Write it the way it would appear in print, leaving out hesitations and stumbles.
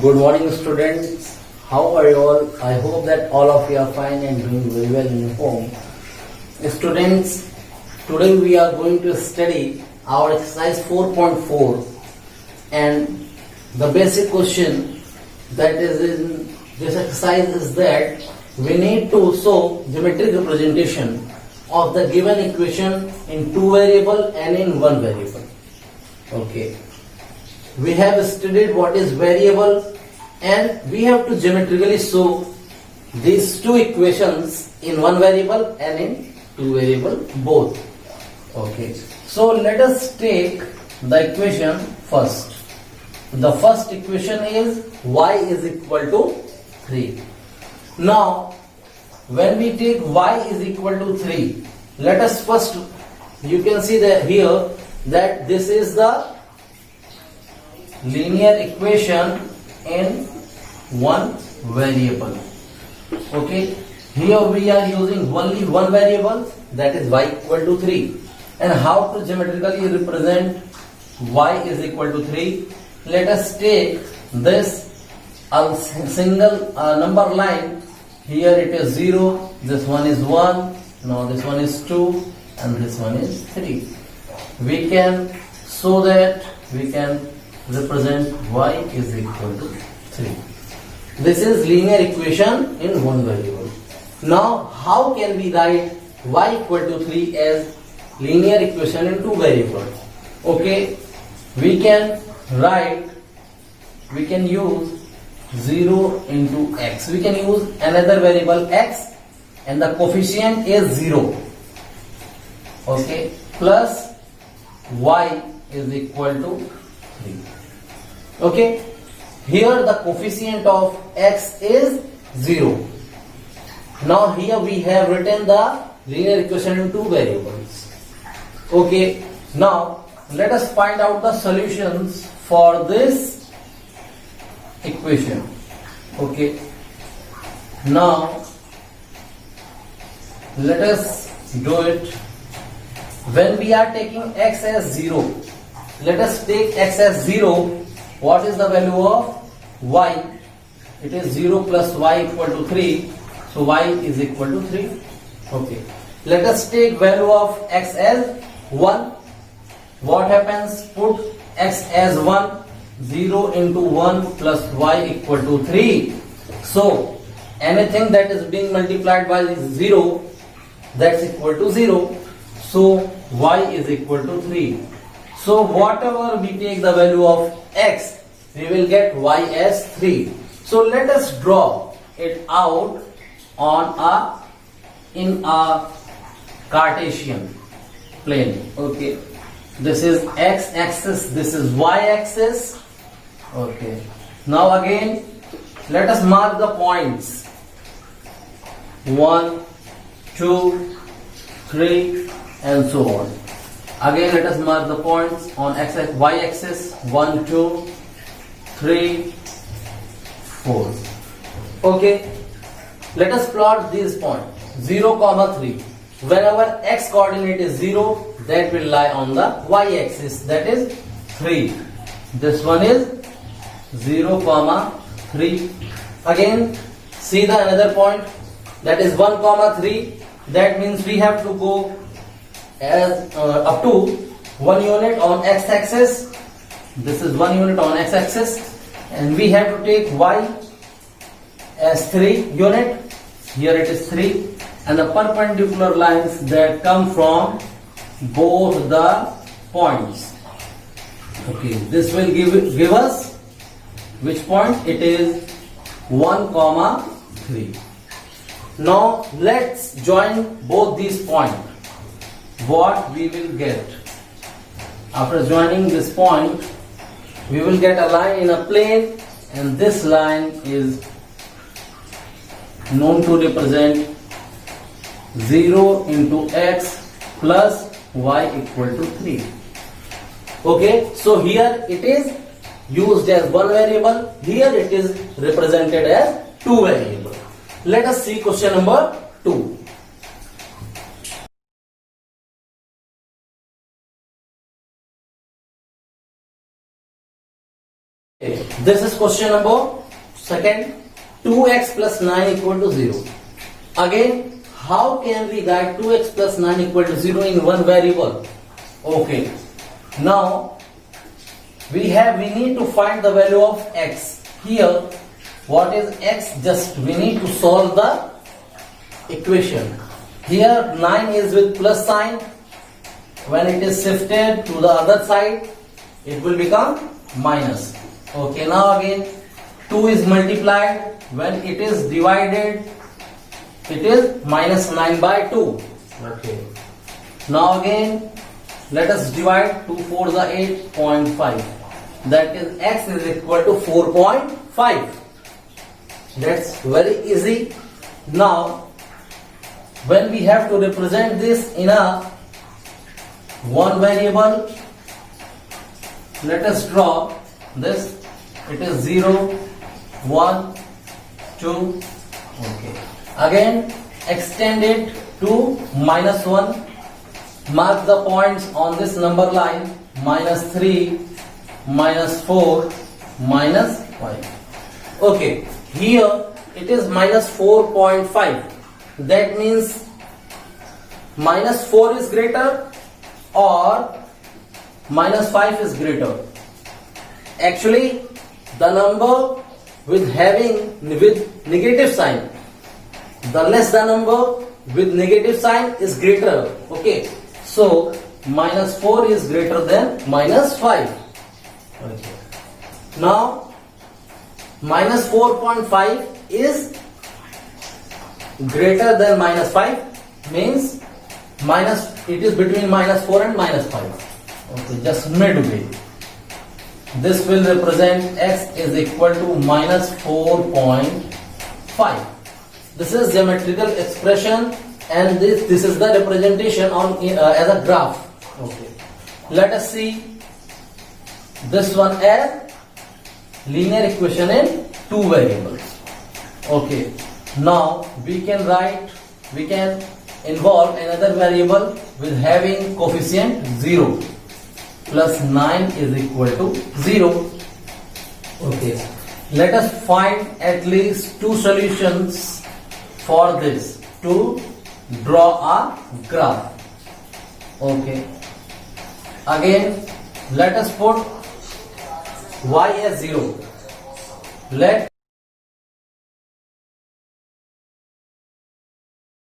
Good morning, students. How are you all? I hope that all of you are fine and doing very well in your home. Students, today we are going to study our exercise 4.4, and the basic question that is in this exercise is that we need to show geometric representation of the given equation in two variable and in one variable. Okay. We have studied what is variable, and we have to geometrically show these two equations in one variable and in two variable both. Okay, so let us take the equation first. The first equation is y is equal to 3. Now when we take y is equal to 3, let us first, you can see that here that this is the linear equation in one variable. Okay, here we are using only one variable, that is y equal to 3. And how to geometrically represent y is equal to 3? Let us take this single number line. Here it is 0, this one is 1, now this one is 2, and this one is 3. We can show that we can represent y is equal to 3. This is linear equation in one variable. Now how can we write y equal to 3 as linear equation in two variables? Okay, we can use 0 into x. We can use another variable x and the coefficient is 0. Okay, plus y is equal to 3. Okay, here the coefficient of x is 0. Now here we have written the linear equation in two variables. Okay, now let us find out the solutions for this equation. Okay, now let us do it. When we are taking x as 0, let us take x as 0. What is the value of y? It is 0 plus y equal to 3. So y is equal to 3. Okay. Let us take value of x as 1. What happens? Put x as 1. 0 into 1 plus y equal to 3. So anything that is being multiplied by 0, that's equal to 0. So y is equal to 3. So whatever we take the value of x, we will get y as 3. So let us draw it out in a Cartesian plane. Okay, this is x axis, this is y axis. Okay, now again let us mark the points 1, 2, 3 and so on. Again let us mark the points on y axis 1, 2, 3, 4. Okay, let us plot these points 0, 3. Whenever x coordinate is 0, that will lie on the y axis, that is 3. This one is 0, 3. Again see the another point, that is 1, 3. That means we have to go as up to 1 unit on x axis. This is 1 unit on x axis, and we have to take y as 3 unit. Here it is 3, and the perpendicular lines that come from both the points. Okay, this will give us which point? It is 1, 3. Now let's join both these points. What we will get after joining this point, we will get a line in a plane, and this line is known to represent 0 into x plus y equal to 3. Okay, so here it is used as one variable, here it is represented as two variables. Let us see question number 2. This is question number second. 2x plus 9 equal to 0. Again, how can we write 2x plus 9 equal to 0 in one variable? Okay. Now, we need to find the value of x. Here, what is x? Just we need to solve the equation. Here, 9 is with plus sign. When it is shifted to the other side, it will become minus. Okay, now again 2 is multiplied. When it is divided, it is minus 9 by 2. Okay. Now again, let us divide 2 4s are 8.5. That is x is equal to 4.5. That's very easy. Now, when we have to represent this in a one variable, let us draw this. It is 0, 1, 2. Okay. Again, extend it to minus 1. Mark the points on this number line. Minus 3, minus 4, minus 5. Okay. Here it is minus 4.5. That means minus 4 is greater or minus 5 is greater. Actually, the number with negative sign, the less the number with negative sign is greater. Okay, so minus 4 is greater than minus 5. Okay. Now minus 4.5 is greater than minus 5, means it is between minus 4 and minus 5. Okay, just midway. This will represent x is equal to minus 4.5. This is geometrical expression, and this is the representation on as a graph. Okay. Let us see this one as linear equation in two variables. Okay. Now we can involve another variable with having coefficient 0. Plus 9 is equal to 0. Okay. Let us find at least two solutions for this to draw a graph. Okay. Again, let us put y as 0. Let